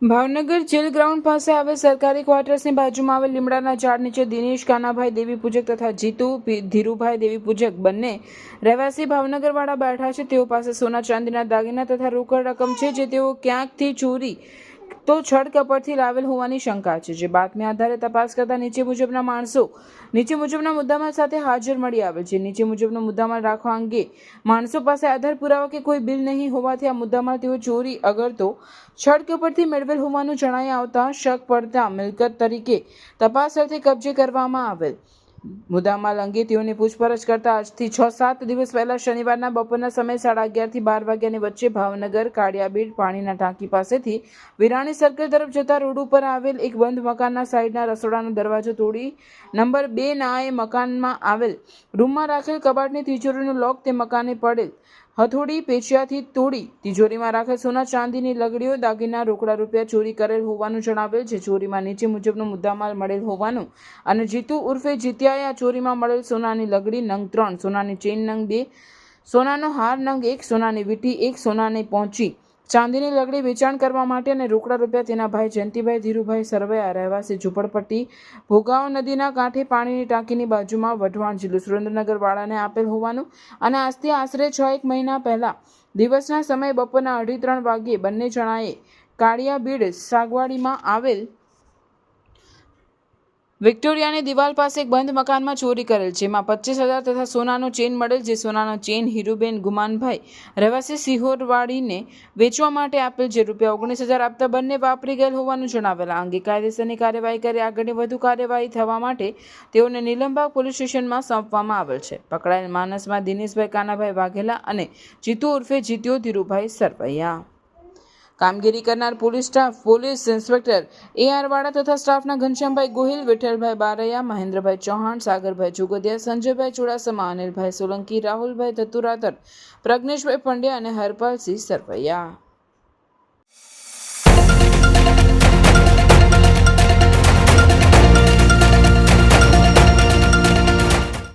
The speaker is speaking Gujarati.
ભાવનગર જેલ ગ્રાઉન્ડ પાસે આવેલ સરકારી ક્વાર્ટર્સની બાજુમાં આવેલ લીમડાના ઝાડ નીચે દિનેશ કાનાભાઈ દેવી પૂજક તથા જીતુ ધીરુભાઈ દેવી પૂજક બંને રહેવાસી ભાવનગરવાળા બેઠા છે। તેઓ પાસે સોના ચાંદીના દાગીના તથા રોકડ રકમ છે, જે તેઓ ક્યાંકથી ચોરી તો છળ કપટથી લાવેલ હોવાની શંકા છે। જે બાતમી આધારે તપાસ કરતા નીચે મુજબના માણસો નીચે મુજબના મુદ્દામાલ સાથે હાજર મળી આવેલ છે। નીચે મુજબનો મુદ્દામાલ રાખવા અંગે માણસો પાસે આધાર પુરાવા કે કોઈ બિલ નહીં હોવાથી આ મુદ્દામાલ તેઓ ચોરી અગર તો છળ કપટથી મેળવેલ હોવાનું જણાઈ આવતા શક પડતા મિલકત તરીકે તપાસ અર્થે કબજે કરવામાં આવેલ। મુદ્દામાલ અંગે તેઓની પૂછપરછ કરતા આજથી 6-7 દિવસ પહેલા શનિવારના બપોરના સમયે 11:30 થી 12 વાગ્યાની વચ્ચે ભાવનગર કાળિયાબીડ પાણીના ટાંકી પાસેથી વિરાણી સર્કલ તરફ જતા રોડ ઉપર આવેલ એક બંધ મકાનના સાઈડના રસોડાનો દરવાજો તોડી નંબર 2 ના મકાનમાં આવેલ રૂમમાં રાખેલ કબાટની તિજોરીનું લોક તે મકાને પડેલ હથોડી પેચિયાથી તોડી તિજોરીમાં રાખેલ સોના ચાંદીની લગડીઓ દાગીના રોકડા રૂપિયા ચોરી કરેલ હોવાનું જણાવેલ છે। ચોરીમાં નીચે મુજબનો મુદ્દામાલ મળેલ હોવાનું અને જીતુ ઉર્ફે જીત્યાએ આ ચોરીમાં મળેલ સોનાની લગડી નંગ 3, સોનાની ચેઇન નંગ 2, સોનાનો હાર નંગ 1, સોનાની વીંટી 1, સોનાની પહોંચી ચાંદીની લગડી વેચાણ કરવા માટે અને રોકડા રૂપિયા તેના ભાઈ જયંતિભાઈ ધીરુભાઈ સરવૈયા રહેવાસી ઝુંપડપટ્ટી ભોગાવો નદીના કાંઠે પાણીની ટાંકીની બાજુમાં વઢવાણ જિલ્લો સુરેન્દ્રનગર વાળાને આપેલ હોવાનું અને આજથી આશરે 6-1 મહિના પહેલા દિવસના સમયે બપોરના 2:30-3 વાગ્યે બંને જણાએ કાળિયાબીડ સાગવાડીમાં આવેલ વિક્ટોરિયાની દિવાલ પાસે એક બંધ મકાનમાં ચોરી કરેલ, જેમાં 25,000 તથા સોનાનો ચેન મળેલ। જે સોનાનો ચેન હીરુબેન ગુમાનભાઈ રહેવાસી સિહોરવાડીને વેચવા માટે આપેલ, જે રૂપિયા 19,000 આપતા બંને વાપરી ગયેલ હોવાનું જણાવેલ। આ અંગે કાયદેસરની કાર્યવાહી કરી આગળની વધુ કાર્યવાહી થવા માટે તેઓને નીલમબાગ પોલીસ સ્ટેશનમાં સોંપવામાં આવેલ છે। પકડાયેલ માણસમાં દિનેશભાઈ કાનાભાઈ વાઘેલા અને જીતુ ઉર્ફે જીત્યો ધીરુભાઈ સરવૈયા। કામગીરી કરનાર police staff police inspector AR વાળા તથા સ્ટાફના ઘનશ્યામભાઈ ગોહિલ, વિઠ્ઠલભાઈ બારૈયા, મહેન્દ્રભાઈ ચૌહાણ, સાગરભાઈ જોગદિયા, સંજયભાઈ ચુડાસમા, અનિલભાઈ સોલંકી, રાહુલભાઈ ધતુરાતર, પ્રજ્ઞેશભાઈ પંડ્યા અને હરપાલસિંહ સરવૈયા।